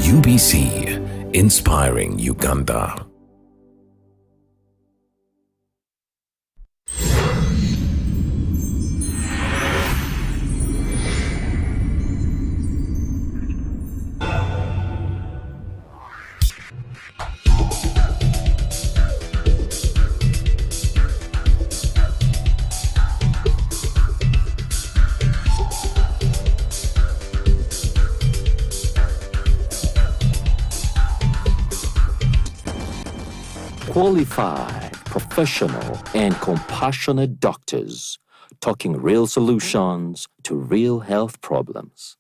UBC, inspiring Uganda. Qualified, professional, and compassionate doctors talking real solutions to real health problems.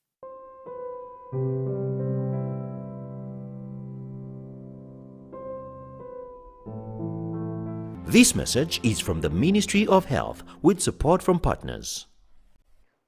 This message is from the Ministry of Health with support from partners.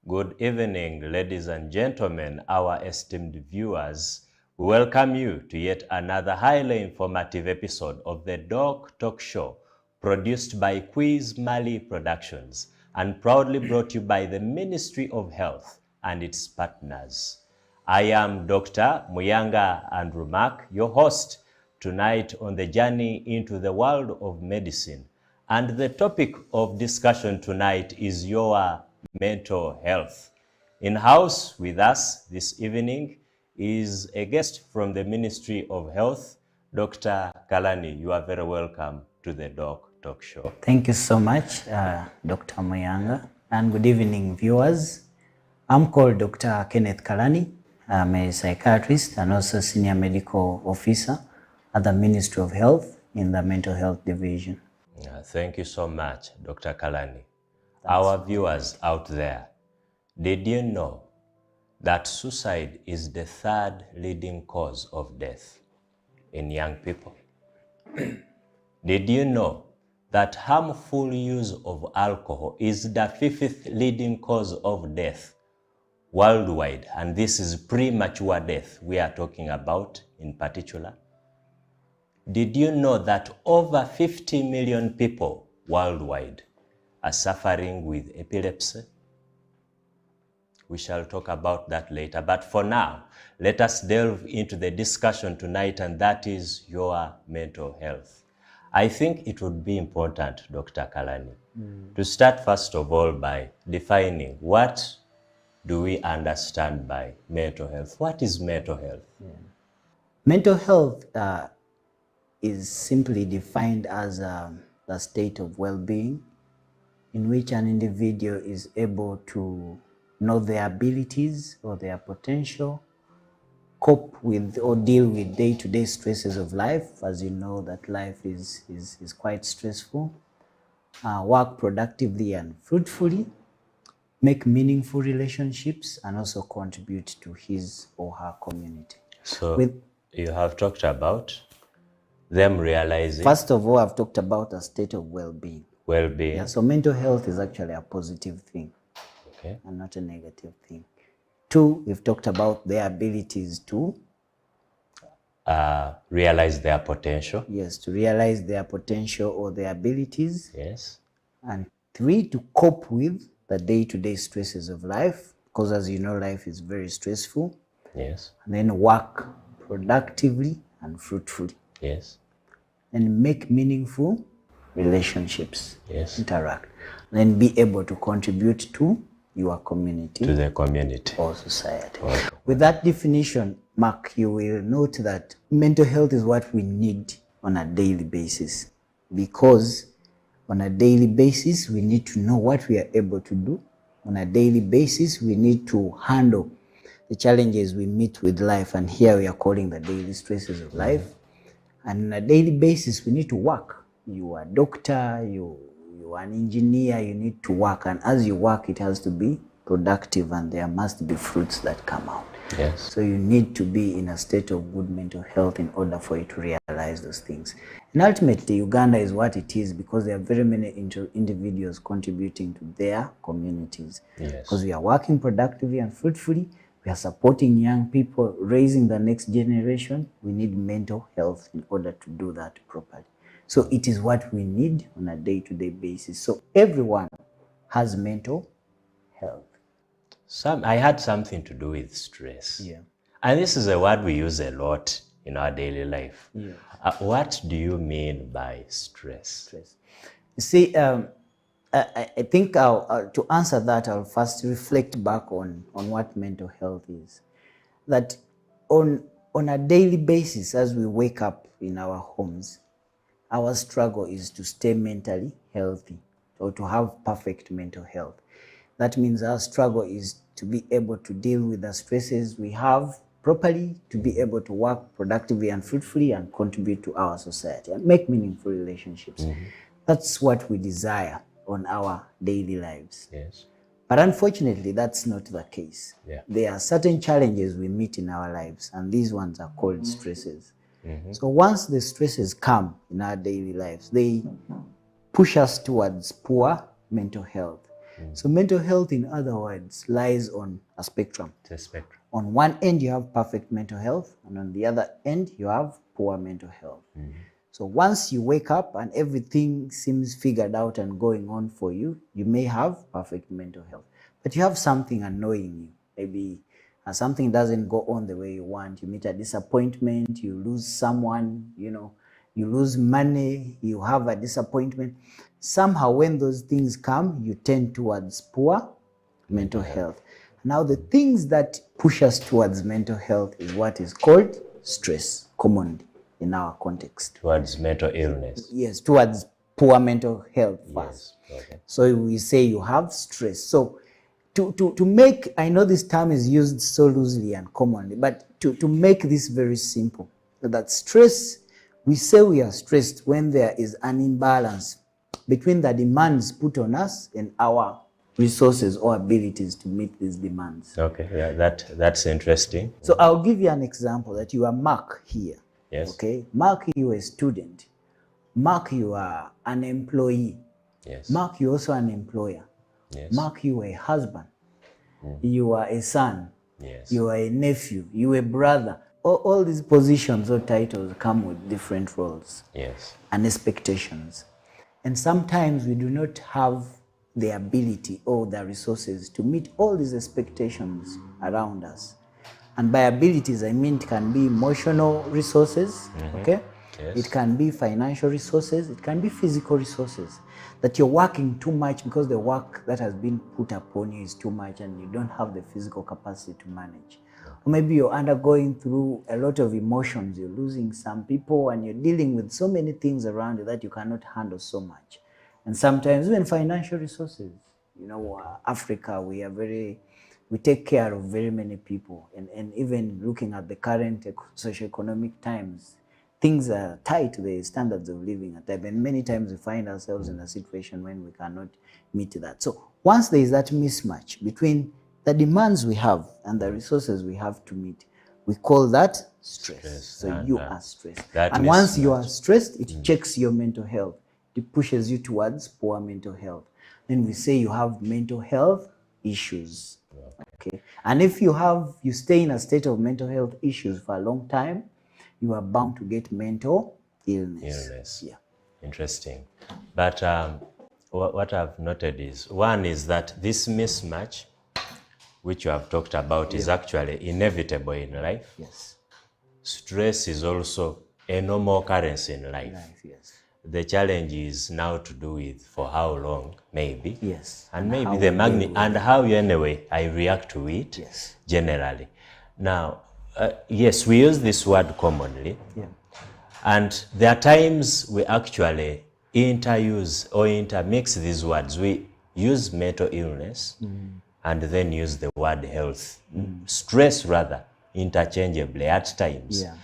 Good evening, ladies and gentlemen, our esteemed viewers. We welcome you to yet another highly informative episode of the Doc Talk Show, produced by Quiz Mali Productions and proudly brought to you by the Ministry of Health and its partners. I am Dr. Muyanga and Dr, your host tonight on the journey into the world of medicine. And the topic of discussion tonight is your mental health. In-house with us this evening is a guest from the Ministry of Health, Dr. Kalani. You are very welcome to the Doc Talk Show. Thank you so much, Dr. Muyanga, and good evening, viewers. I'm called Dr. Kenneth Kalani. I'm a psychiatrist and also senior medical officer at the Ministry of Health in the Mental Health Division. Thank you so much, Dr. Kalani. Our viewers out there, did you know that suicide is the third leading cause of death in young people? Did you know that harmful use of alcohol is the fifth leading cause of death worldwide? And this is premature death we are talking about in particular. Did you know that over 50 million people worldwide are suffering with epilepsy? We shall talk about that later. But for now, let us delve into the discussion tonight, and that is your mental health. I think it would be important, Dr. Kalani, to start first of all by defining what do we understand by mental health. What is mental health? Mental health is simply defined as a state of well-being in which an individual is able to know their abilities or their potential, cope with or deal with day-to-day stresses of life. As you know, that life is quite stressful, work productively and fruitfully, make meaningful relationships, and also contribute to his or her community. So you have talked about them realizing. First of all, I've talked about a state of well-being. Well-being. Yeah, so mental health is actually a positive thing. Okay. And not a negative thing. Two, we've talked about their abilities to realize their potential. Yes, to realize their potential or their abilities. Yes. And three, to cope with the day-to-day stresses of life, because as you know, life is very stressful. Yes. And then work productively and fruitfully. Yes. And make meaningful relationships. Yes. Interact. And then be able to contribute to your community. To the community. Or society. Okay. With that definition, Mark, you will note that mental health is what we need on a daily basis, because on a daily basis, we need to know what we are able to do. On a daily basis, we need to handle the challenges we meet with life, and here we are calling the daily stresses of life. And on a daily basis, we need to work. You are a doctor, you are an engineer, you need to work, and as you work, it has to be productive, and there must be fruits that come out. Yes. So you need to be in a state of good mental health in order for you to realize those things. And ultimately, Uganda is what it is because there are very many individuals contributing to their communities. Yes. Because we are working productively and fruitfully, we are supporting young people, raising the next generation. We need mental health in order to do that properly. So it is what we need on a day-to-day basis. So everyone has mental health. I had something to do with stress. Yeah. And this is a word we use a lot in our daily life. Yes. What do you mean by stress? Stress. You see, I think to answer that, I'll first reflect back on what mental health is. That on a daily basis, as we wake up in our homes, our struggle is to stay mentally healthy or to have perfect mental health. That means our struggle is to be able to deal with the stresses we have properly, to be able to work productively and fruitfully and contribute to our society and make meaningful relationships. That's what we desire on our daily lives. Yes. But unfortunately, that's not the case. Yeah. There are certain challenges we meet in our lives, and these ones are called stresses. So once the stresses come in our daily lives, they push us towards poor mental health. So mental health, in other words, lies on a spectrum. It's a spectrum. On one end, you have perfect mental health, and on the other end, you have poor mental health. So once you wake up and everything seems figured out and going on for you, you may have perfect mental health. But you have something annoying you. Maybe something doesn't go on the way you want. You meet a disappointment, you lose someone, you lose money, you have a disappointment. Somehow when those things come, you tend towards poor mental health. Now the things that push us towards mental health is what is called stress, commonly in our context. Towards mental illness. Yes, towards poor mental health first. Yes. Okay. So we say you have stress. So to make, I know this term is used so loosely and commonly, but to make this very simple, that stress, we say we are stressed when there is an imbalance between the demands put on us and our resources or abilities to meet these demands. Okay, yeah, that's interesting. So I'll give you an example that you are Mark here. Yes. Okay, Mark, you are a student. Mark, you are an employee. Yes. Mark, you're also an employer. Yes. Mark, you are a husband. You are a son. Yes. You are a nephew. You are a brother. All these positions or titles come with different roles Yes. and expectations. And sometimes we do not have the ability or the resources to meet all these expectations around us. And by abilities, I mean it can be emotional resources, okay? Yes. It can be financial resources, it can be physical resources. That you're working too much because the work that has been put upon you is too much and you don't have the physical capacity to manage. Or maybe you're undergoing through a lot of emotions, you're losing some people and you're dealing with so many things around you that you cannot handle so much. And sometimes even financial resources, Africa, we take care of very many people. And even looking at the current socioeconomic times, things are tight, the standards of living are tight. And many times we find ourselves in a situation when we cannot meet that. So once there is that mismatch between the demands we have and the resources we have to meet, we call that stress. So you are stressed. And once you are stressed, it checks your mental health. It pushes you towards poor mental health. Then we say you have mental health issues. Okay. And if you stay in a state of mental health issues for a long time, you are bound to get mental illness. Yeah. Interesting. But what I've noted is, one is that this mismatch, which you have talked about, is actually inevitable in life. Yes. Stress is also a normal occurrence in life. Yes. The challenge is now to do with for how long, maybe. Yes. And maybe the magnitude and how I react to it. Yes. Generally. Now, yes, we use this word commonly. Yeah. And there are times we actually interuse or intermix these words. We use mental illness and then use the word health. Stress, rather, interchangeably at times. Yeah.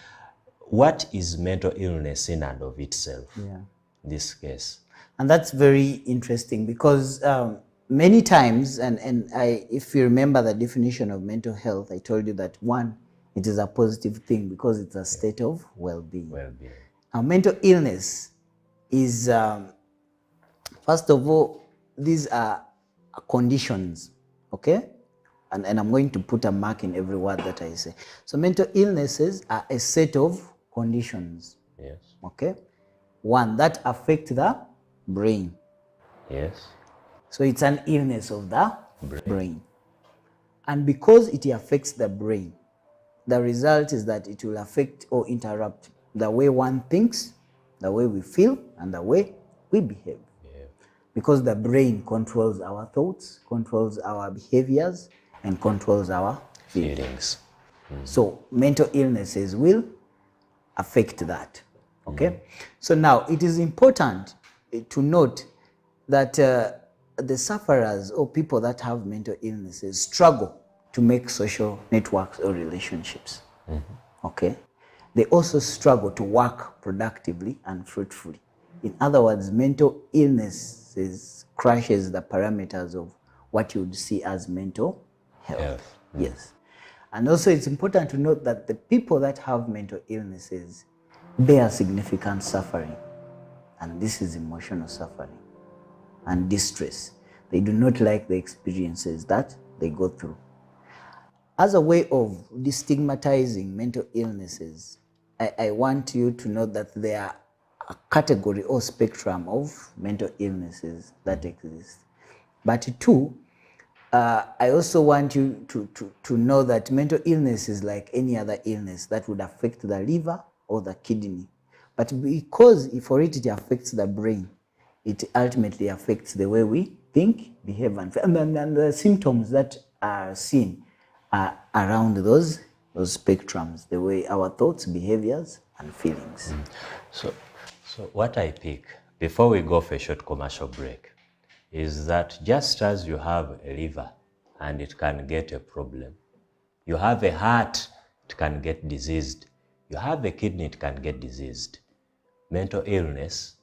What is mental illness in and of itself? Yeah. In this case. And that's very interesting because many times, if you remember the definition of mental health, I told you that one, it is a positive thing because it's a state of well-being. Now, mental illness is, first of all, these are conditions, okay? And I'm going to put a mark in every word that I say. So mental illnesses are a set of conditions. Yes. Okay? One, that affect the brain. Yes. So it's an illness of the brain. And because it affects the brain, the result is that it will affect or interrupt the way one thinks, the way we feel, and the way we behave. Because the brain controls our thoughts, controls our behaviors, and controls our feelings. So mental illnesses will affect that. Okay? So now it is important to note that the sufferers or people that have mental illnesses struggle to make social networks or relationships. Okay? They also struggle to work productively and fruitfully. In other words, mental illnesses crashes the parameters of what you would see as mental health. Yes. And also it's important to note that the people that have mental illnesses bear significant suffering. And this is emotional suffering and distress. They do not like the experiences that they go through. As a way of destigmatizing mental illnesses, I want you to know that there are a category or spectrum of mental illnesses that exist. But two, I also want you to know that mental illness is like any other illness that would affect the liver or the kidney. But because for it affects the brain, it ultimately affects the way we think, behave, and feel. And the symptoms that are seen are around those spectrums, the way our thoughts, behaviors, and feelings. So what I pick, before we go for a short commercial break, is that just as you have a liver and it can get a problem, you have a heart, it can get diseased, you have a kidney, it can get diseased. Mental illness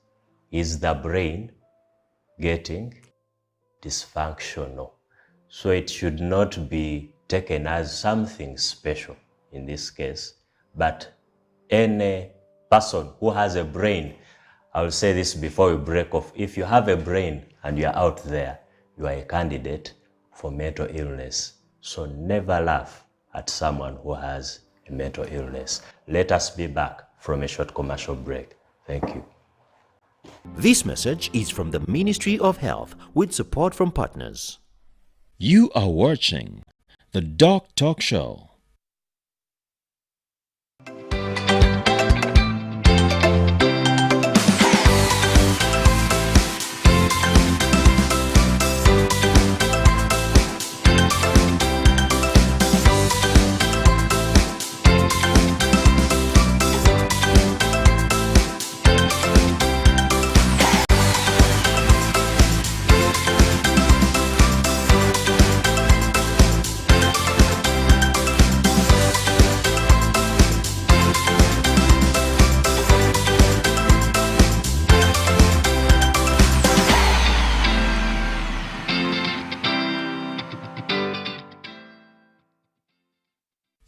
is the brain getting dysfunctional. So it should not be taken as something special in this case, but any person who has a brain, I will say this before we break off, if you have a brain and you're out there, you are a candidate for mental illness. So never laugh at someone who has a mental illness. Let us be back from a short commercial break. Thank you. This message is from the Ministry of Health with support from partners. You are watching the DOCtalk show.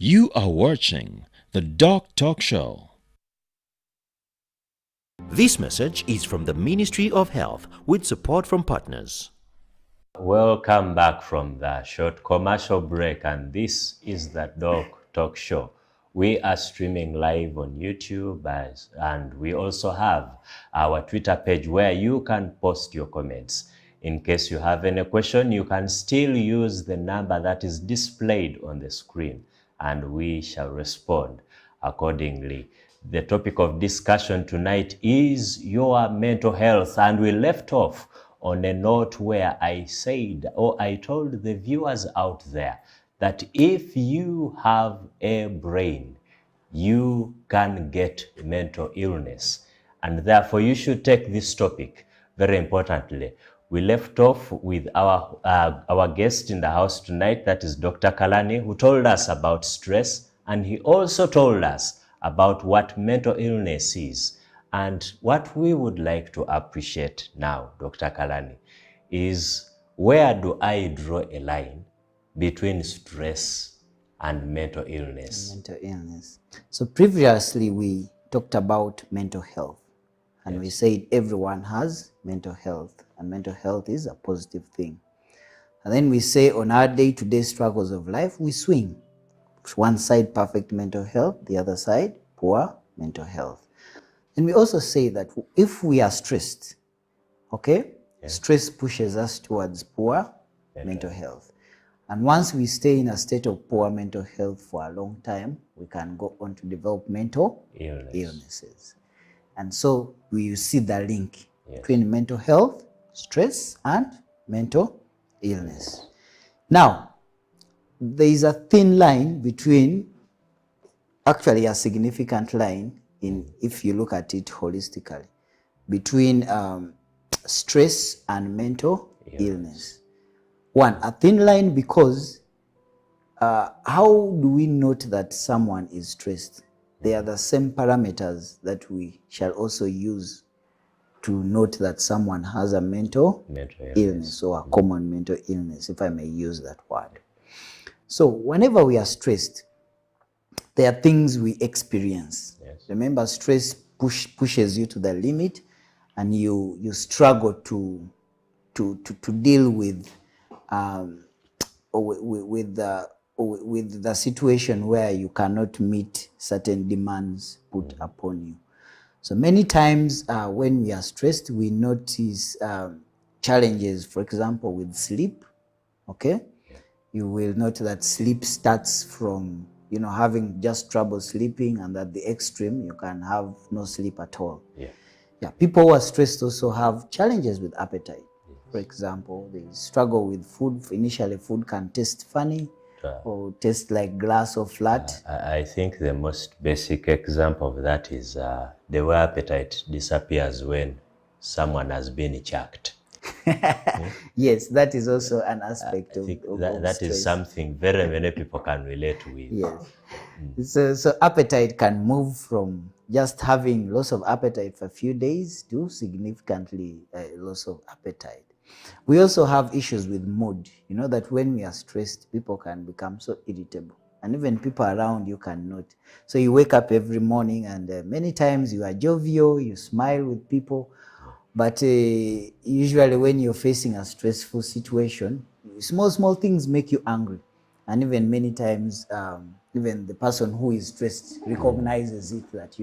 You are watching the DOCtalk show. This message is from the Ministry of Health with support from partners. Welcome back from the short commercial break, and this is the DOCtalk show. We are streaming live on YouTube, and we also have our Twitter page where you can post your comments. In case you have any question, you can still use the number that is displayed on the screen, and we shall respond accordingly. The topic of discussion tonight is your mental health, and we left off on a note where I said, or I told the viewers out there, that if you have a brain, you can get mental illness, and therefore you should take this topic very importantly. We left off with our guest in the house tonight, that is Dr. Kalani, who told us about stress, and he also told us about what mental illness is. And what we would like to appreciate now, Dr. Kalani, is where do I draw a line between stress and mental illness? Mental illness. So previously we talked about mental health. And we said everyone has mental health, and mental health is a positive thing. And then we say on our day-to-day struggles of life, we swing. One side perfect mental health, the other side poor mental health. And we also say that if we are stressed, okay, stress pushes us towards poor mental health. And once we stay in a state of poor mental health for a long time, we can go on to develop mental illnesses. And so we see the link between mental health, stress, and mental illness. Now, there is a thin line between, actually a significant line, if you look at it holistically, between stress and mental illness. One, a thin line because how do we note that someone is stressed? They are the same parameters that we shall also use to note that someone has a mental illness or a common mental illness, if I may use that word. So whenever we are stressed, there are things we experience. Remember, stress pushes you to the limit, and you struggle to deal with the situation where you cannot meet certain demands put upon you. So many times when we are stressed, we notice challenges, for example, with sleep. Okay, you will note that sleep starts from having just trouble sleeping, and at the extreme you can have no sleep at all. People who are stressed also have challenges with appetite. For example, they struggle with food. Initially, food can taste funny or taste like glass or flat. I think the most basic example of that is the way appetite disappears when someone has been chucked. Yes, that is also an aspect of that is something very many people can relate with. Yes. So appetite can move from just having loss of appetite for a few days to significantly loss of appetite. We also have issues with mood. You know that when we are stressed, people can become so irritable, and even people around you can note. So you wake up every morning, and many times you are jovial, you smile with people, but usually when you're facing a stressful situation, small things make you angry, and even many times even the person who is stressed recognizes it, that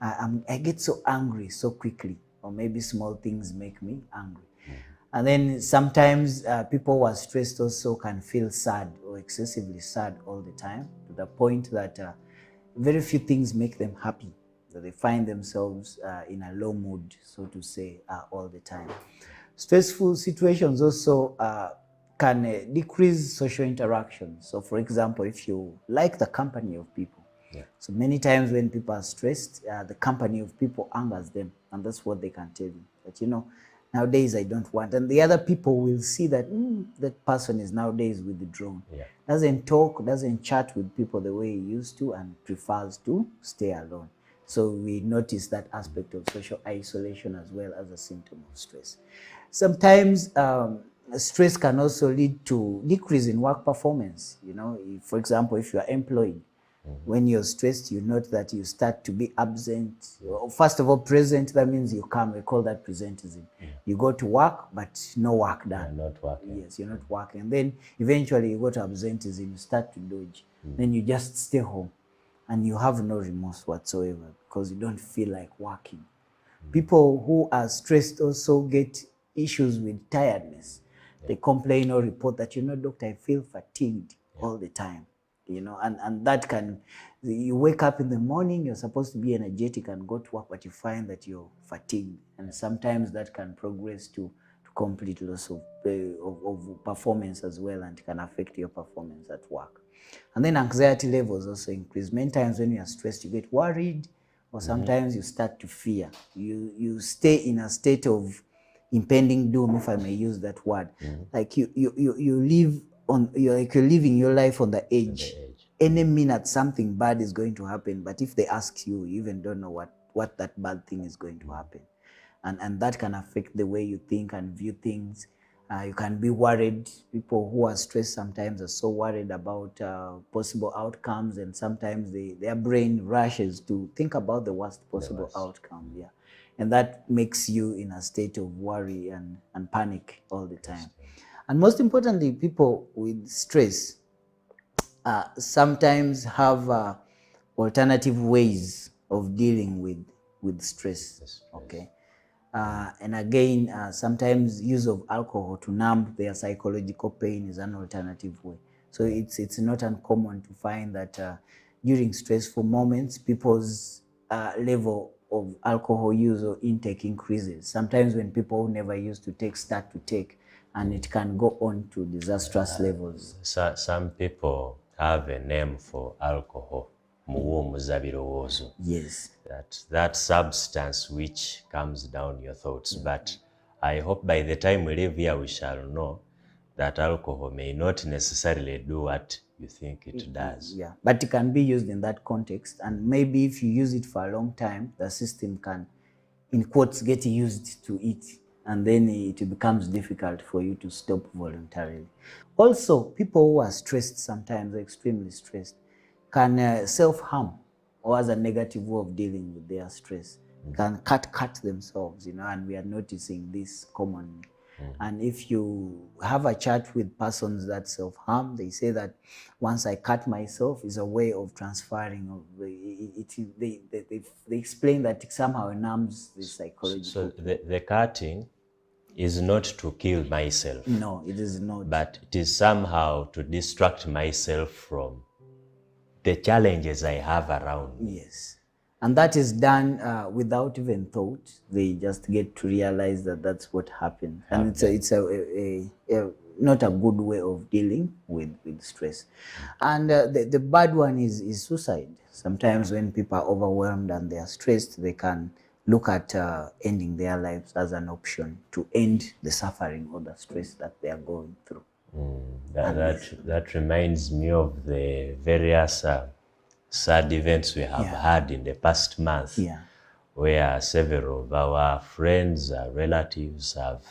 I get so angry so quickly, or maybe small things make me angry. And then sometimes people who are stressed also can feel sad or excessively sad all the time, to the point that very few things make them happy. So they find themselves in a low mood, so to say, all the time. Stressful situations also can decrease social interaction. So for example, if you like the company of people, so many times when people are stressed, the company of people angers them, and that's what they can tell you, that nowadays I don't want. And the other people will see that that person is nowadays withdrawn. Doesn't talk, doesn't chat with people the way he used to, and prefers to stay alone. So we notice that aspect of social isolation as well as a symptom of stress. Sometimes stress can also lead to decrease in work performance. For example, if you are employed, when you're stressed, you note that you start to be absent. First of all, present, that means you come. We call that presentism. You go to work, but no work done. Not working. Yes, you're not working. And then eventually you go to absenteeism, you start to dodge. Then you just stay home, and you have no remorse whatsoever because you don't feel like working. People who are stressed also get issues with tiredness. They complain or report that, doctor, I feel fatigued all the time. And that can, you wake up in the morning, you're supposed to be energetic and go to work, but you find that you're fatigued. And sometimes that can progress to complete loss of performance as well, and can affect your performance at work. And then anxiety levels also increase. Many times when you are stressed, you get worried, or sometimes you start to fear. You stay in a state of impending doom, if I may use that word. Like you live on, you're living your life on the edge. Any minute something bad is going to happen, but if they ask you, you even don't know what that bad thing is going to happen. And that can affect the way you think and view things. You can be worried. People who are stressed sometimes are so worried about possible outcomes, and sometimes their brain rushes to think about the worst possible outcome. And that makes you in a state of worry and panic all the time. And most importantly, people with stress sometimes have alternative ways of dealing with stress. Okay. And again, sometimes use of alcohol to numb their psychological pain is an alternative way. So it's not uncommon to find that during stressful moments, people's level of alcohol use or intake increases. Sometimes when people who never used to take start to take, and it can go on to disastrous levels. Some people have a name for alcohol. Yes. That substance which calms down your thoughts. But I hope by the time we leave here, we shall know that alcohol may not necessarily do what you think it does. Yeah, but it can be used in that context. And maybe if you use it for a long time, the system can, in quotes, get used to it. And then it becomes difficult for you to stop voluntarily. Also, people who are stressed sometimes, extremely stressed, can self-harm or as a negative way of dealing with their stress, can cut themselves, and we are noticing this commonly. And if you have a chat with persons that self-harm, they say that once I cut myself is a way of transferring. They explain that it somehow numbs the psychological. So the cutting is not to kill myself. No, it is not. But it is somehow to distract myself from the challenges I have around me. Yes. And that is done without even thought. They just get to realize that that's what happened. And it's not a good way of dealing with stress. And the bad one is suicide. Sometimes when people are overwhelmed and they are stressed, they can look at ending their lives as an option to end the suffering or the stress that they are going through. That reminds me of the various sad events we have had in the past month, where several of our friends, relatives have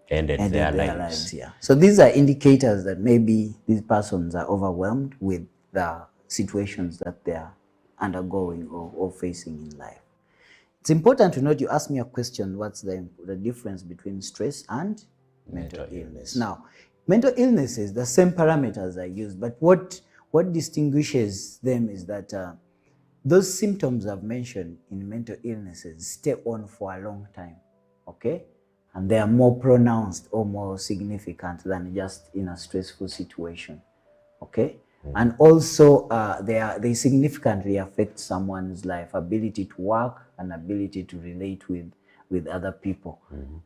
ended their lives. So these are indicators that maybe these persons are overwhelmed with the situations that they are undergoing or facing in life. It's important to note, you asked me a question, what's the difference between stress and mental illness? Now, mental illnesses, the same parameters are used, but what distinguishes them is that those symptoms I've mentioned in mental illnesses stay on for a long time, okay? And they are more pronounced or more significant than just in a stressful situation, okay? And also, they significantly affect someone's life, ability to work and ability to relate with other people.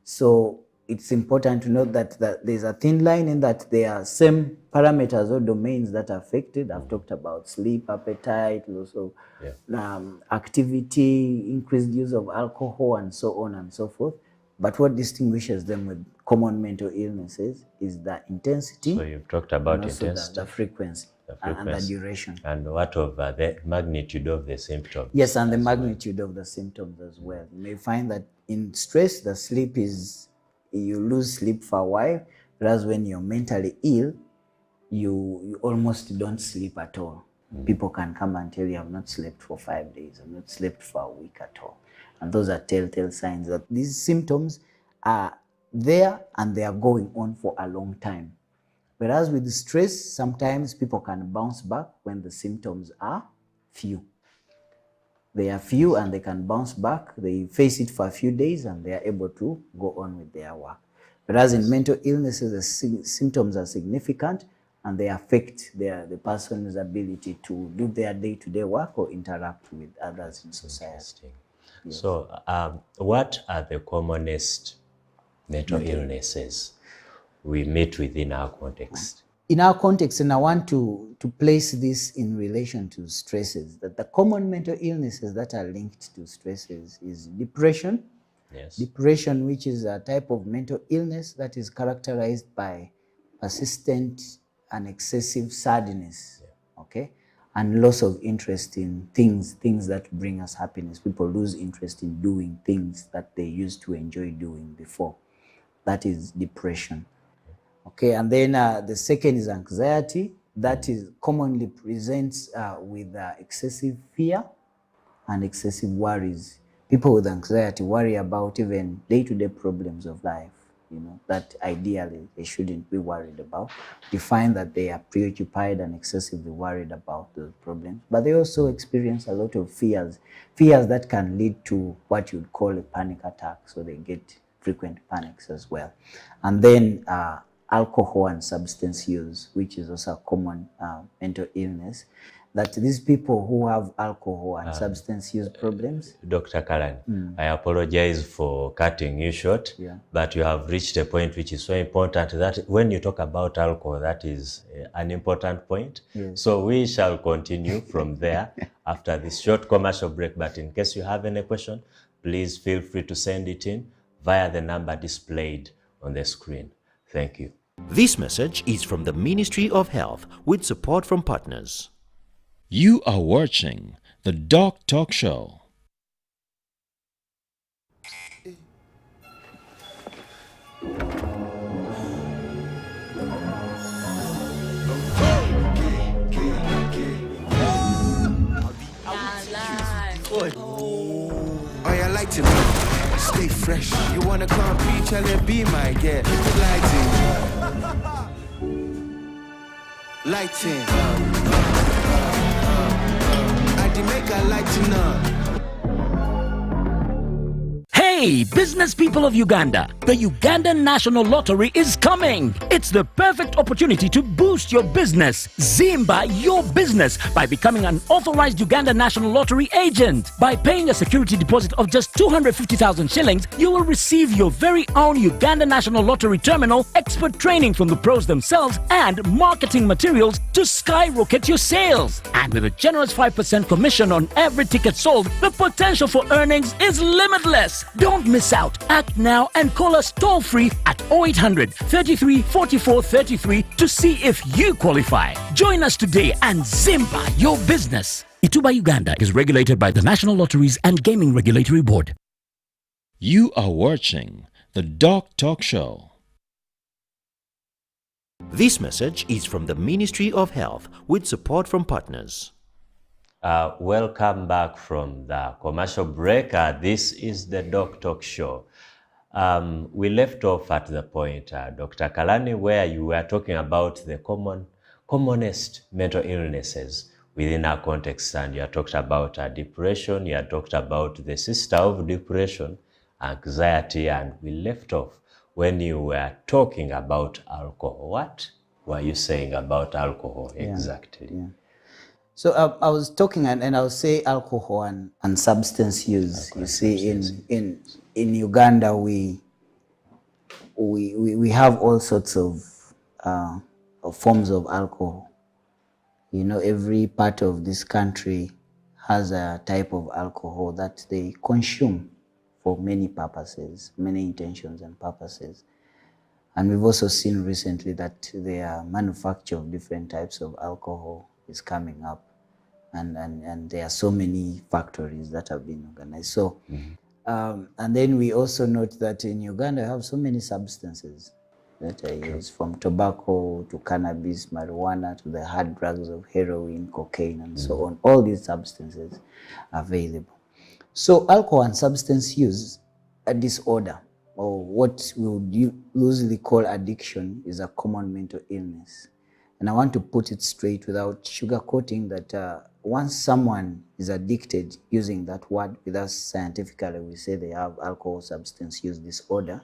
So it's important to note that there's a thin line in that there are same parameters or domains that are affected. I've talked about sleep, appetite, also activity, increased use of alcohol, and so on and so forth. But what distinguishes them with common mental illnesses is the intensity. So you've talked about intensity, the frequency, and the duration. And what of the magnitude of the symptoms? Yes, and the magnitude of the symptoms as well. You may find that in stress, the sleep is, you lose sleep for a while, whereas when you're mentally ill, you almost don't sleep at all. People can come and tell you, I've not slept for 5 days, I've not slept for a week at all. And those are telltale signs that these symptoms are there and they are going on for a long time. Whereas with stress, sometimes people can bounce back when the symptoms are few. They are few and they can bounce back. They face it for a few days and they are able to go on with their work. Whereas in mental illnesses, the symptoms are significant and they affect the person's ability to do their day-to-day work or interact with others in society. Yes. So what are the commonest mental illnesses we meet within our context? In our context, and I want to place this in relation to stresses, that the common mental illnesses that are linked to stresses is depression. Yes. Depression, which is a type of mental illness that is characterized by persistent and excessive sadness, okay? And loss of interest in things that bring us happiness. People lose interest in doing things that they used to enjoy doing before. That is depression. Okay, and then the second is anxiety. That is commonly presents with excessive fear and excessive worries. People with anxiety worry about even day-to-day problems of life. that ideally they shouldn't be worried about. Define that they are preoccupied and excessively worried about the problems, but they also experience a lot of fears that can lead to what you'd call a panic attack. So they get frequent panics as well. And then alcohol and substance use, which is also a common mental illness, that these people who have alcohol and substance use problems. Dr. Kalani, I apologize for cutting you short, but you have reached a point which is so important that when you talk about alcohol, that is an important point. Yes. So we shall continue from there after this short commercial break. But in case you have any question, please feel free to send it in via the number displayed on the screen. Thank you. This message is from the Ministry of Health with support from partners. You are watching the DOCtalk show. Oh, you like to stay fresh. You wanna come preach and be my guest. Lighting. I did make a lighting up. Hey, business people of Uganda, the Ugandan National Lottery is coming. It's the perfect opportunity to boost your business. Zimba your business by becoming an authorized Uganda National Lottery agent. By paying a security deposit of just 250,000 shillings, you will receive your very own Uganda National Lottery terminal, expert training from the pros themselves, and marketing materials to skyrocket your sales. And with a generous 5% commission on every ticket sold, the potential for earnings is limitless. Don't miss out. Act now and call us toll-free at 0800 33 44 33 to see if you qualify. Join us today and Zimba your business. Ituba Uganda is regulated by the National Lotteries and Gaming Regulatory Board. You are watching the DOCtalk show. This message is from the Ministry of Health with support from partners. Welcome back from the commercial break. This is the DOCtalk show. We left off at the point, Dr. Kalani, where you were talking about the commonest mental illnesses within our context, and you talked about depression, you talked about the sister of depression, anxiety, and we left off when you were talking about alcohol. What were you saying about alcohol exactly? Yeah. So I was talking, and I'll say alcohol and substance use. You see, in Uganda, we have all sorts of forms of alcohol. Every part of this country has a type of alcohol that they consume for many purposes, many intentions and purposes. And we've also seen recently that the manufacture of different types of alcohol is coming up, and there are so many factories that have been organized. So, and then we also note that in Uganda we have so many substances that are used, from tobacco to cannabis, marijuana, to the hard drugs of heroin, cocaine, and so on. All these substances are available. So alcohol and substance use, a disorder, or what we would loosely call addiction, is a common mental illness. And I want to put it straight without sugarcoating that once someone is addicted, using that word, with us scientifically we say they have alcohol substance use disorder.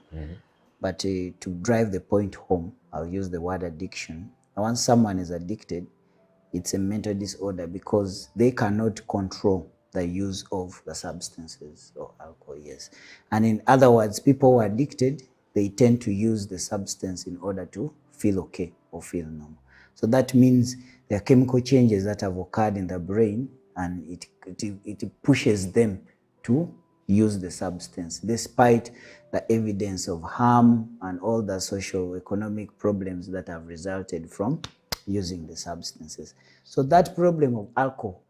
But to drive the point home, I'll use the word addiction. And once someone is addicted, it's a mental disorder because they cannot control the use of the substances or alcohol, yes. And in other words, people who are addicted, they tend to use the substance in order to feel okay or feel normal. So that means there are chemical changes that have occurred in the brain, and it pushes them to use the substance, despite the evidence of harm and all the socio-economic problems that have resulted from using the substances. So that problem of alcohol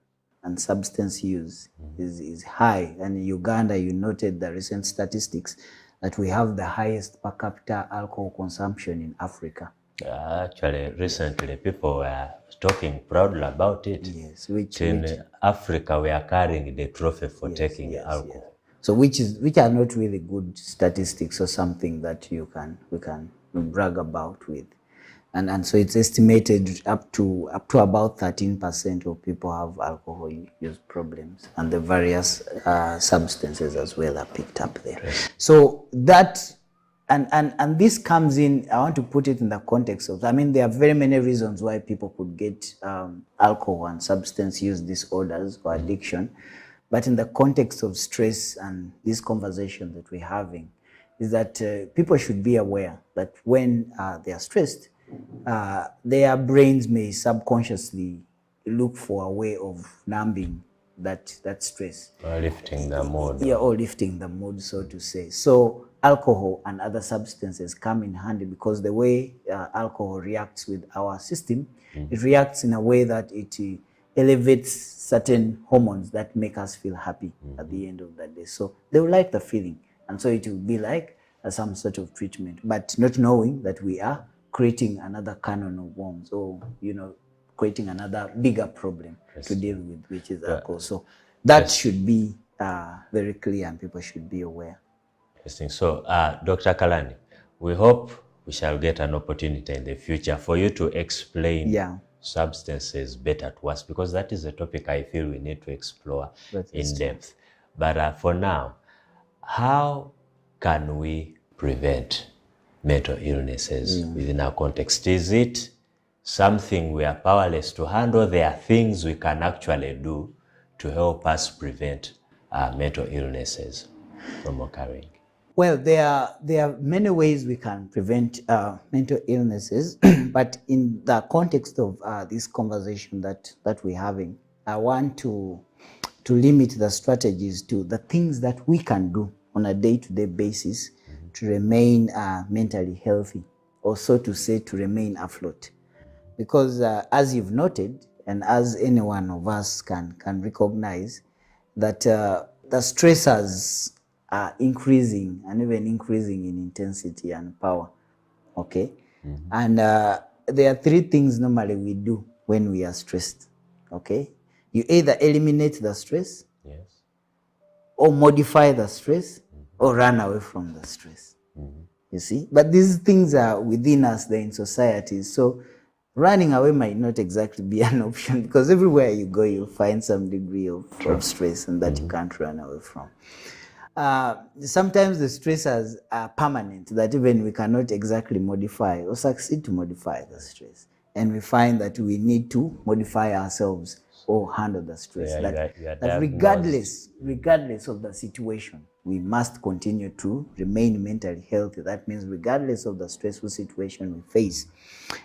and substance use is high. And in Uganda, you noted the recent statistics that we have the highest per capita alcohol consumption in Africa. Actually, recently people were talking proudly about it. Yes, in Africa we are carrying the trophy for taking alcohol. So which are not really good statistics or something that we can brag about with. And so it's estimated up to about 13% of people have alcohol use problems, and the various substances as well are picked up there. Yes. So that and this comes in, I want to put it in the context of, I mean, there are very many reasons why people could get alcohol and substance use disorders or addiction, but in the context of stress and this conversation that we're having is that people should be aware that when they are stressed, their brains may subconsciously look for a way of numbing that stress. Or lifting the mood. Yeah, or lifting the mood, so to say. So alcohol and other substances come in handy because the way alcohol reacts with our system, it reacts in a way that it elevates certain hormones that make us feel happy at the end of the day. So they will like the feeling. And so it will be like some sort of treatment, but not knowing that we are creating another canon of worms, or, creating another bigger problem to deal with, which is alcohol. So that should be very clear, and people should be aware. Interesting. So, Dr. Kalani, we hope we shall get an opportunity in the future for you to explain substances better to us, because that is a topic I feel we need to explore in depth. But for now, how can we prevent mental illnesses within our context? Is it something we are powerless to handle? There are things we can actually do to help us prevent mental illnesses from occurring. Well, there are many ways we can prevent mental illnesses, but in the context of this conversation that we're having, I want to limit the strategies to the things that we can do on a day-to-day basis to remain mentally healthy, or so to say, to remain afloat. Because as you've noted, and as any one of us can recognize, that the stressors are increasing, and even increasing in intensity and power, okay? And there are three things normally we do when we are stressed, okay? You either eliminate the stress, or modify the stress, or run away from the stress. You see? But these things are within us, they're in society. So running away might not exactly be an option, because everywhere you go, you'll find some degree of stress, and that you can't run away from. Sometimes the stressors are permanent, that even we cannot exactly modify or succeed to modify the stress. And we find that we need to modify ourselves or handle the stress. That regardless of the situation, we must continue to remain mentally healthy. That means regardless of the stressful situation we face,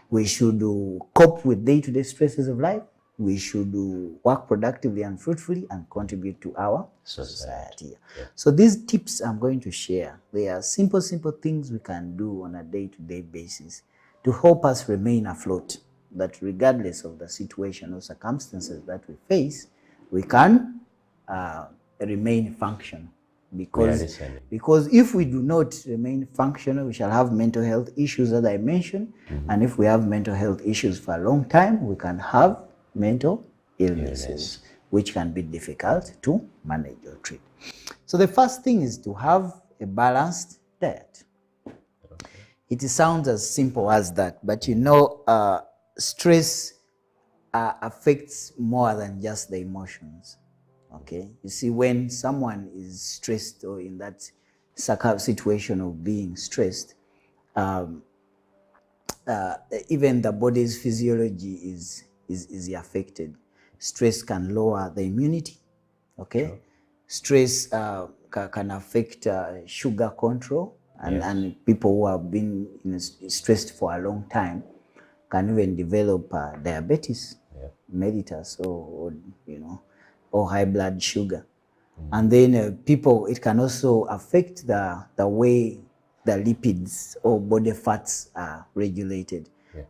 we should cope with day-to-day stresses of life. We should work productively and fruitfully and contribute to our society. So these tips I'm going to share, they are simple things we can do on a day-to-day basis to help us remain afloat, that regardless of the situation or circumstances that we face, we can remain functional. Because if we do not remain functional, we shall have mental health issues, as I mentioned. And if we have mental health issues for a long time, we can have mental illnesses, which can be difficult to manage or treat. So the first thing is to have a balanced diet. It sounds as simple as that, but stress affects more than just the emotions. Okay, you see, when someone is stressed, or in that situation of being stressed, even the body's physiology is affected. Stress can lower the immunity. Okay, stress can affect sugar control, and people who have been stressed for a long time can even develop diabetes mellitus, or high blood sugar. And then it can also affect the way the lipids or body fats are regulated.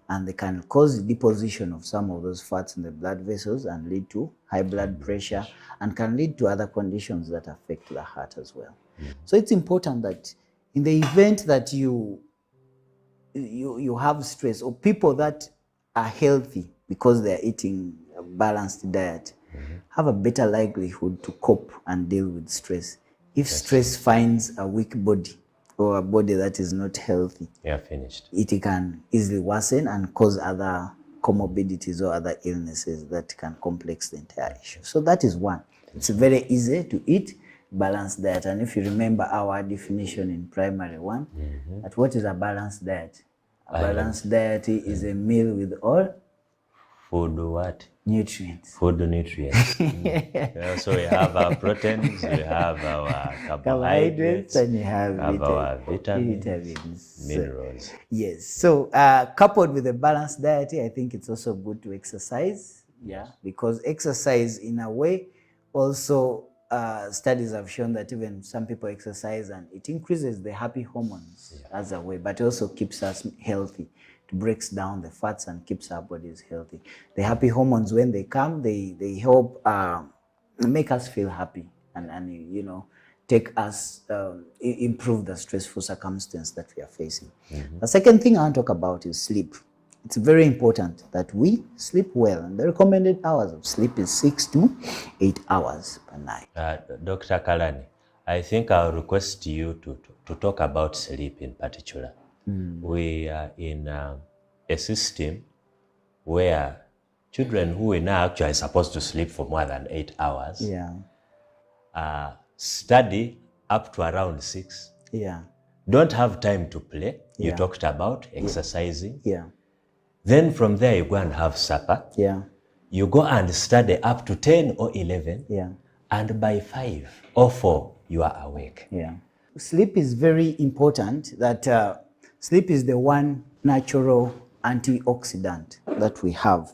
And they can cause deposition of some of those fats in the blood vessels and lead to high blood pressure, and can lead to other conditions that affect the heart as well. So it's important that in the event that you have stress, or people that are healthy because they're eating a balanced diet, have a better likelihood to cope and deal with stress. If stress finds a weak body or a body that is not healthy, you're finished. It can easily worsen and cause other comorbidities or other illnesses that can complex the entire issue. So that is one. It's very easy to eat balanced diet. And if you remember our definition in primary one, that what is a balanced diet? A balanced diet is a meal with all food what? Nutrients. Food nutrients. Yeah, so we have our proteins, we have our carbohydrates, and you have our vitamins, minerals. Yes. So coupled with a balanced diet, I think it's also good to exercise. Yeah. Because exercise, in a way, also studies have shown that even some people exercise and it increases the happy hormones as a way, but also keeps us healthy. It breaks down the fats and keeps our bodies healthy. The happy hormones, when they come, they help make us feel happy and you know, take us, improve the stressful circumstance that we are facing. The second thing I want to talk about is sleep. It's very important that we sleep well, and the recommended hours of sleep is 6 to 8 hours per night. Dr. Kalani, I think I'll request you to talk about sleep in particular. We are in a system where children who are now actually supposed to sleep for more than 8 hours study up to around 6. Don't have time to play. You talked about exercising. Then from there you go and have supper. You go and study up to 10 or 11. And by 5 or 4 you are awake. Sleep is very important. That sleep is the one natural antioxidant that we have.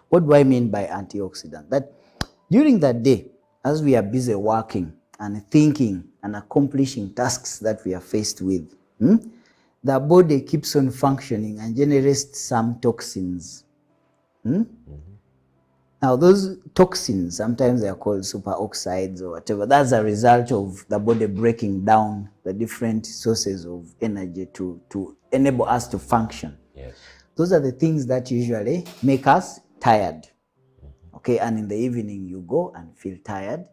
What do I mean by antioxidant? That during the day, as we are busy working and thinking and accomplishing tasks that we are faced with, the body keeps on functioning and generates some toxins. Now, those toxins, sometimes they are called superoxides or whatever. That's a result of the body breaking down the different sources of energy to enable us to function. Those are the things that usually make us tired. Okay, and in the evening you go and feel tired.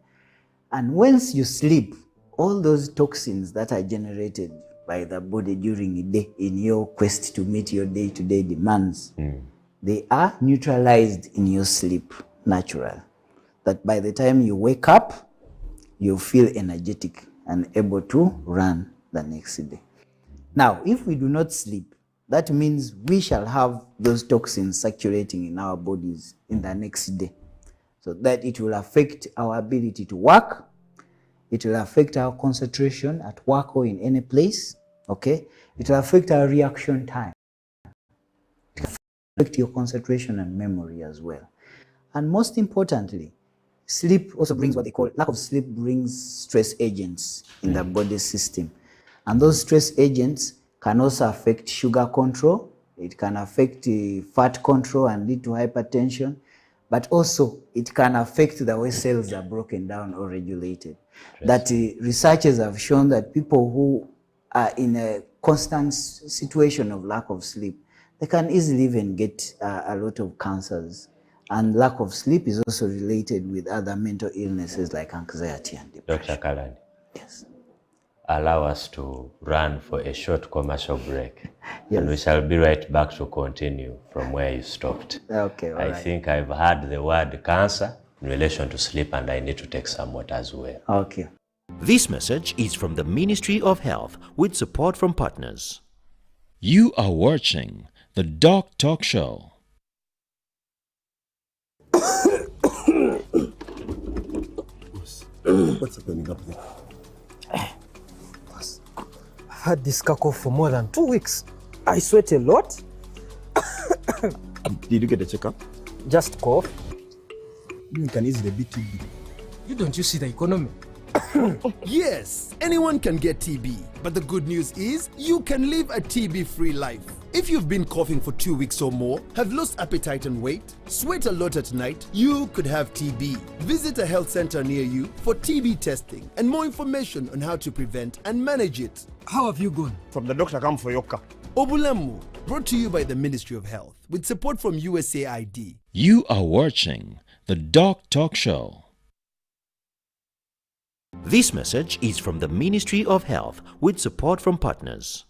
And once you sleep, all those toxins that are generated by the body during the day in your quest to meet your day-to-day demands, they are neutralized in your sleep, natural. That by the time you wake up, you feel energetic and able to run the next day. Now, if we do not sleep, that means we shall have those toxins circulating in our bodies in the next day. So that it will affect our ability to work. It will affect our concentration at work or in any place. Okay? It will affect our reaction time. It will affect your concentration and memory as well. And most importantly, sleep also brings what they call, lack of sleep brings stress agents in the body system. And those stress agents can also affect sugar control. It can affect fat control and lead to hypertension. But also, it can affect the way cells are broken down or regulated. That researchers have shown that people who are in a constant situation of lack of sleep, they can easily even get a lot of cancers. And lack of sleep is also related with other mental illnesses like anxiety and depression. Dr. Kalani. Yes. Allow us to run for a short commercial break. And we shall be right back to continue from where you stopped. Okay, all right. I think I've heard the word cancer in relation to sleep, and I need to take some water as well. Okay. This message is from the Ministry of Health with support from partners. You are watching the DOCtalk show. What's happening up there? I've had this cough for more than 2 weeks. I sweat a lot. Did you get a checkup? Just cough. You can easily be TB. Don't you see the economy? Yes, anyone can get TB, but the good news is you can live a TB-free life. If you've been coughing for 2 weeks or more, have lost appetite and weight, sweat a lot at night, you could have TB. Visit a health center near you for TB testing and more information on how to prevent and manage it. How have you gone? From the doctor come for Yoka. Obulemu, brought to you by the Ministry of Health with support from USAID. You are watching the DOCtalk show. This message is from the Ministry of Health with support from partners.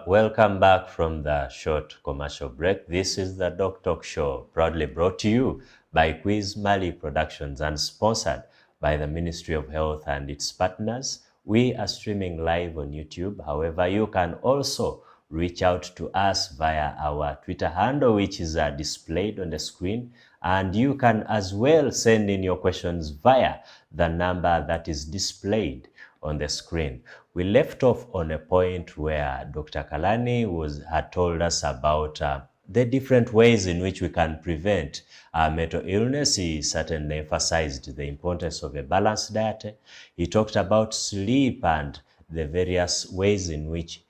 Welcome back from the short commercial break. This is the DOCtalk show, proudly brought to you by Quiz Mali Productions and sponsored by the Ministry of Health and its partners. We are streaming live on YouTube. However, you can also reach out to us via our Twitter handle, which is displayed on the screen. And you can as well send in your questions via the number that is displayed on the screen. We left off on a point where Dr. Kalani had told us about the different ways in which we can prevent mental illness. He certainly emphasized the importance of a balanced diet. He talked about sleep and the various ways in which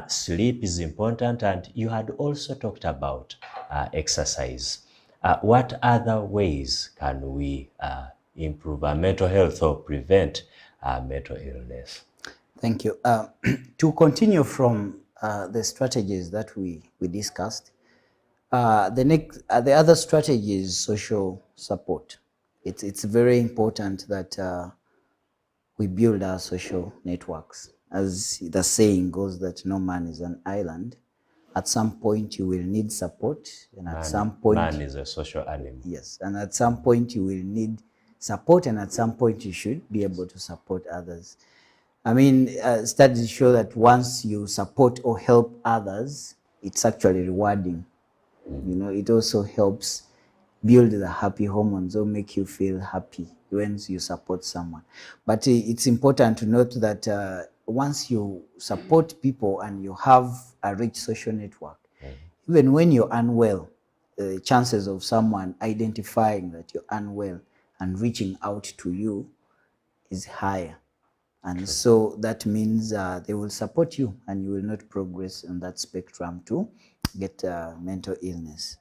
sleep is important, and you had also talked about exercise. What other ways can we improve our mental health or prevent mental illness? Thank you. To continue from the strategies that we discussed, the other strategy is social support. It's very important that we build our social networks. As the saying goes, that no man is an island. At some point you will need support, and at some point man is a social animal. Yes, and at some point you will need support, and at some point you should be able to support others. I mean, studies show that once you support or help others, it's actually rewarding. You know, it also helps build the happy hormones or make you feel happy when you support someone. But it's important to note that once you support people and you have a rich social network, even when you're unwell, the chances of someone identifying that you're unwell and reaching out to you is higher. And so that means they will support you and you will not progress on that spectrum to get mental illness.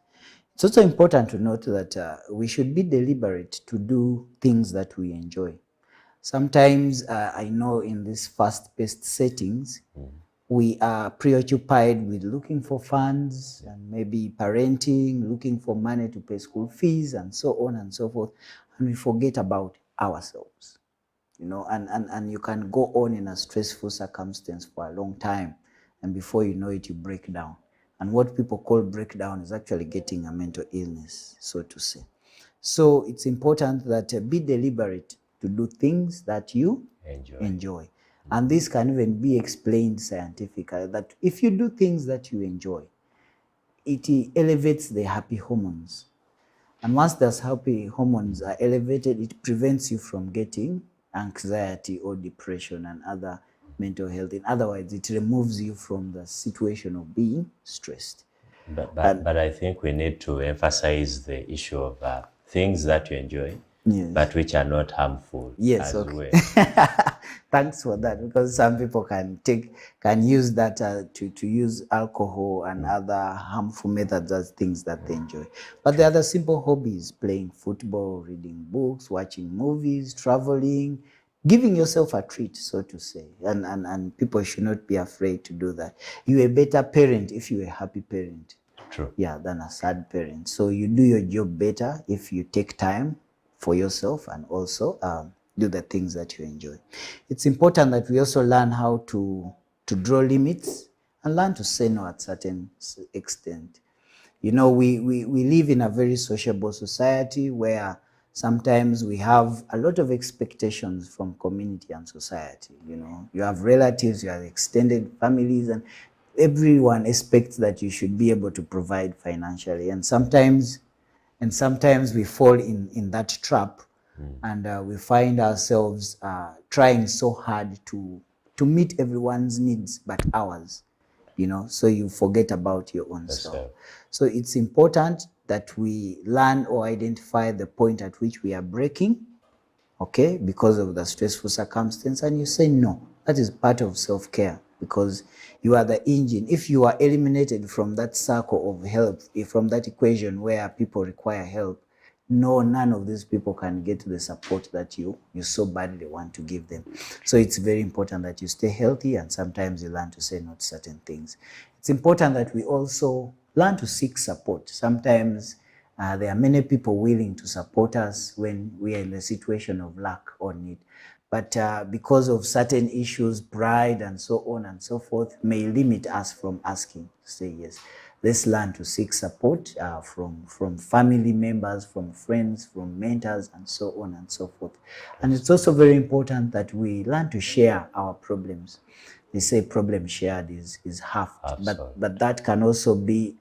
It's also important to note that we should be deliberate to do things that we enjoy. Sometimes I know in these fast-paced settings, we are preoccupied with looking for funds and maybe parenting, looking for money to pay school fees and so on and so forth. And we forget about ourselves, you know, and you can go on in a stressful circumstance for a long time. And before you know it, you break down. And what people call breakdown is actually getting a mental illness, so to say. So it's important that be deliberate to do things that you enjoy. And this can even be explained scientifically, that if you do things that you enjoy, it elevates the happy hormones. And once those happy hormones are elevated, it prevents you from getting anxiety or depression and other mental health. In other words, it removes you from the situation of being stressed. But I think we need to emphasize the issue of things that you enjoy, yes, but which are not harmful. Yes, as okay. well. Thanks for that, because some people can use that to use alcohol and other harmful methods as things that they enjoy. But the other simple hobbies, playing football, reading books, watching movies, traveling, giving yourself a treat, so to say. And people should not be afraid to do that. You're a better parent if you're a happy parent. True. Yeah, than a sad parent. So you do your job better if you take time for yourself and also do the things that you enjoy. It's important that we also learn how to draw limits and learn to say no at certain extent. You know, we live in a very sociable society where sometimes we have a lot of expectations from community and society. You know, you have relatives, you have extended families, and everyone expects that you should be able to provide financially. And sometimes we fall in that trap, and we find ourselves trying so hard to meet everyone's needs but ours, you know, so you forget about your own self. So it's important that we learn or identify the point at which we are breaking, okay, because of the stressful circumstance, and you say no. That is part of self-care, because you are the engine. If you are eliminated from that circle of help, from that equation where people require help, none of these people can get the support that you so badly want to give them. So it's very important that you stay healthy, and sometimes you learn to say no to certain things. It's important that we also learn to seek support. Sometimes there are many people willing to support us when we are in the situation of lack or need. but because of certain issues, pride and so on and so forth, may limit us from asking to say yes. Let's learn to seek support from family members, from friends, from mentors, and so on and so forth. And it's also very important that we learn to share our problems. They say problem shared is half, but that can also be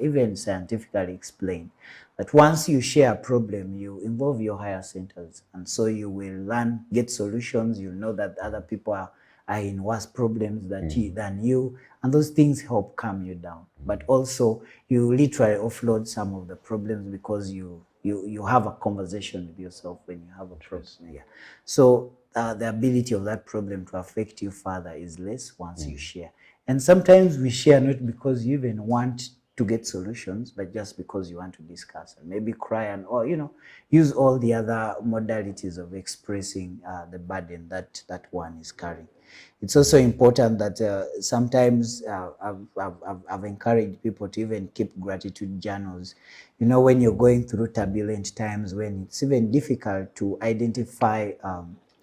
even scientifically explained. That once you share a problem, you involve your higher centers, and so you will get solutions. You know that other people are in worse problems than you, and those things help calm you down. But also, you literally offload some of the problems because you have a conversation with yourself when you have a problem. Yeah. So the ability of that problem to affect you further is less once you share. And sometimes we share not because you even want to get solutions, but just because you want to discuss and maybe cry and, or, use all the other modalities of expressing the burden that one is carrying. It's also important that sometimes I've encouraged people to even keep gratitude journals. When you're going through turbulent times, when it's even difficult to identify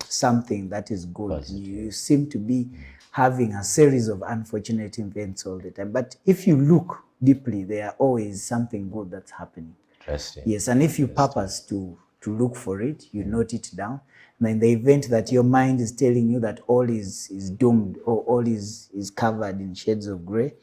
something that is good, you seem to be having a series of unfortunate events all the time. But if you look deeply, there are always something good that's happening. Interesting. Yes, and if you purpose to look for it, you note it down. And in the event that your mind is telling you that all is doomed or all is covered in shades of gray,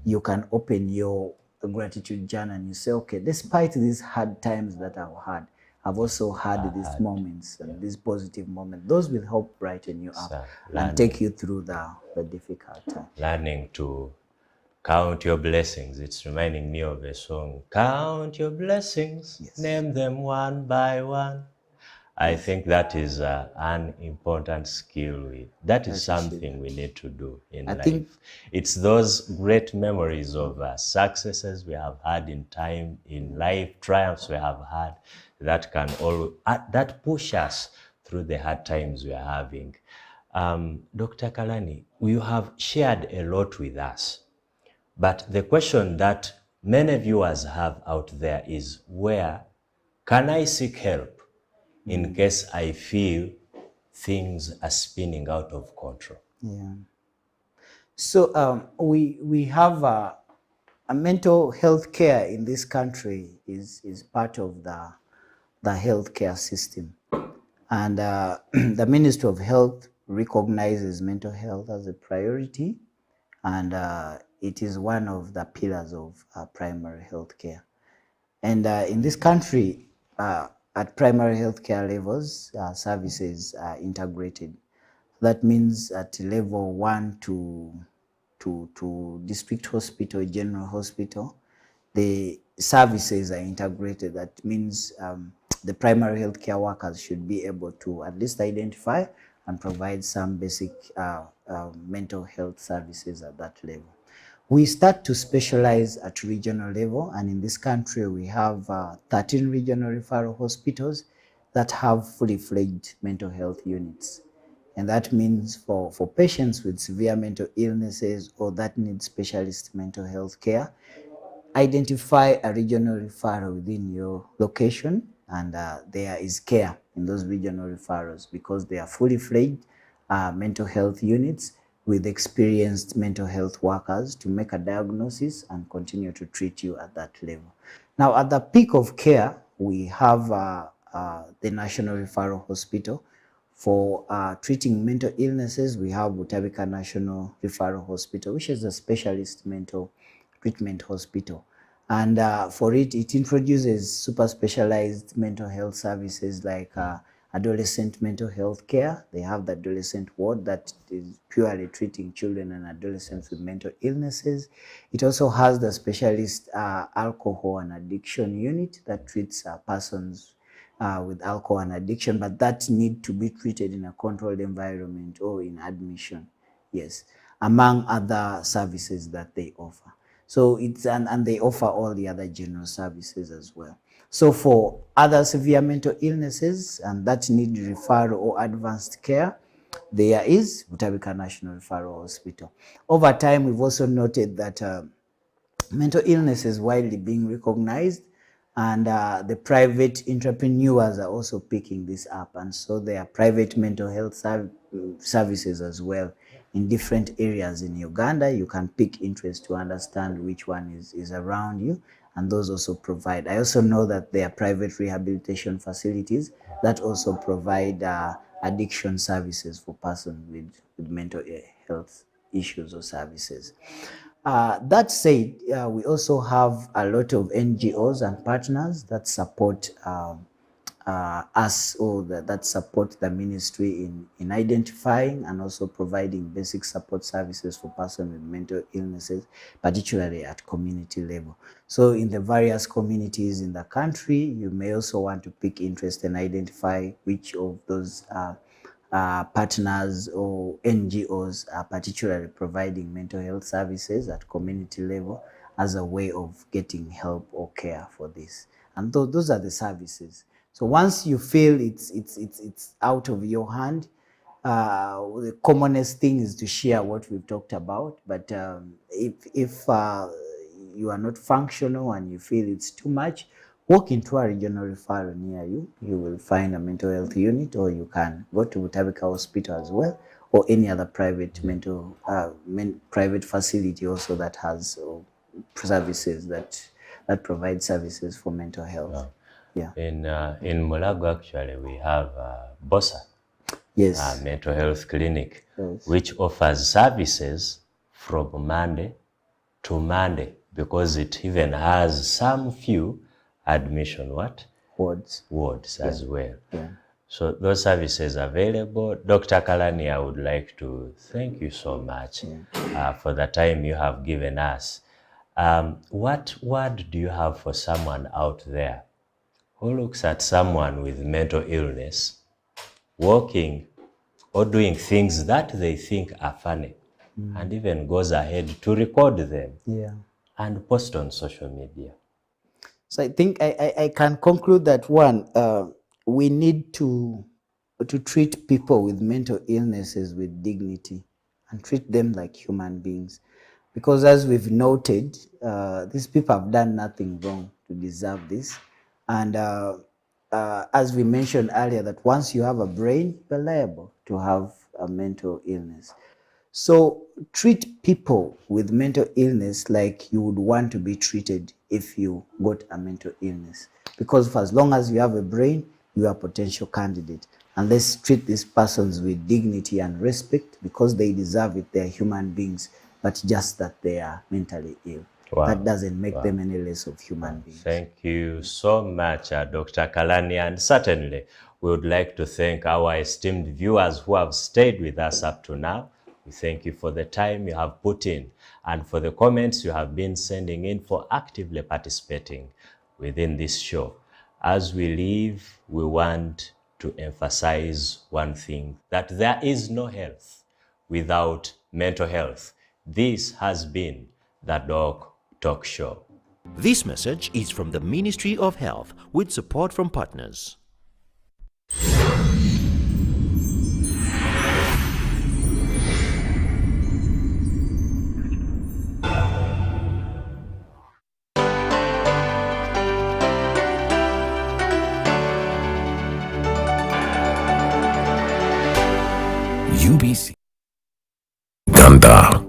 you can open your gratitude journal and you say, okay, despite these hard times that I've had, I've also had these moments and these positive moments. Those will help brighten you up and take you through the difficult time. Learning to count your blessings. It's reminding me of a song. Count your blessings, name them one by one. I think that is an important skill. That is something we need to do in life. It's those great memories of successes we have had in time, in life, triumphs we have had, that can that push us through the hard times we are having. Dr. Kalani, you have shared a lot with us, but the question that many viewers have out there is, where can I seek help in case I feel things are spinning out of control? Yeah. So we have a mental health care in this country is part of the healthcare system, and the Ministry of Health recognizes mental health as a priority, and it is one of the pillars of primary health care. And in this country, at primary healthcare levels, services are integrated. That means at level 1 to district hospital, general hospital, the services are integrated. That means the primary healthcare workers should be able to at least identify and provide some basic mental health services at that level. We start to specialize at regional level, and in this country we have 13 regional referral hospitals that have fully fledged mental health units. And that means for patients with severe mental illnesses or that need specialist mental health care, identify a regional referral within your location, and there is care in those regional referrals because they are fully fledged mental health units with experienced mental health workers to make a diagnosis and continue to treat you at that level. Now, at the peak of care, we have the National Referral Hospital. For treating mental illnesses, we have Butabika National Referral Hospital, which is a specialist mental treatment hospital. And for it introduces super specialized mental health services like adolescent mental health care. They have the adolescent ward that is purely treating children and adolescents with mental illnesses. It also has the specialist alcohol and addiction unit that treats persons with alcohol and addiction, but that need to be treated in a controlled environment or in admission, yes, among other services that they offer. So it's, and they offer all the other general services as well. So for other severe mental illnesses and that need referral or advanced care, there is Butabika National Referral Hospital. Over time, we've also noted that mental illness is widely being recognized And the private entrepreneurs are also picking this up. And so there are private mental health services as well in different areas in Uganda. You can pick interest to understand which one is around you. And those also provide. I also know that there are private rehabilitation facilities that also provide addiction services for persons with mental health issues or services. That said, we also have a lot of NGOs and partners that support us, or that support the ministry in identifying and also providing basic support services for persons with mental illnesses, particularly at community level. So in the various communities in the country, you may also want to pick interest and identify which of those partners or NGOs are particularly providing mental health services at community level as a way of getting help or care for this. And those are the services. So once you feel it's out of your hand, the commonest thing is to share what we've talked about. But if you are not functional and you feel it's too much, walk into a regional referral near you. You will find a mental health unit, or you can go to Butabika Hospital as well, or any other private private facility also that has services that provide services for mental health. Wow. Yeah. In Mulago, actually, we have BOSA, yes, mental health clinic, yes, which offers services from Monday to Monday, because it even has some few admission wards as well. Yeah. So those services are available. Dr. Kalani, I would like to thank you so much for the time you have given us. What word do you have for someone out there who looks at someone with mental illness walking or doing things that they think are funny, and even goes ahead to record them and post on social media? So I think I can conclude that one, we need to treat people with mental illnesses with dignity and treat them like human beings. Because as we've noted, these people have done nothing wrong to deserve this. And as we mentioned earlier, that once you have a brain, you're liable to have a mental illness. So treat people with mental illness like you would want to be treated if you got a mental illness. Because for as long as you have a brain, you are a potential candidate. And let's treat these persons with dignity and respect, because they deserve it. They're human beings, but just that they are mentally ill. Wow. That doesn't make them any less of human beings. Thank you so much, Dr. Kalani. And certainly, we would like to thank our esteemed viewers who have stayed with us up to now. We thank you for the time you have put in and for the comments you have been sending in, for actively participating within this show. As we leave, we want to emphasize one thing, that there is no health without mental health. This has been the DOCtalk Show. This message is from the Ministry of Health with support from partners. UBC Uganda.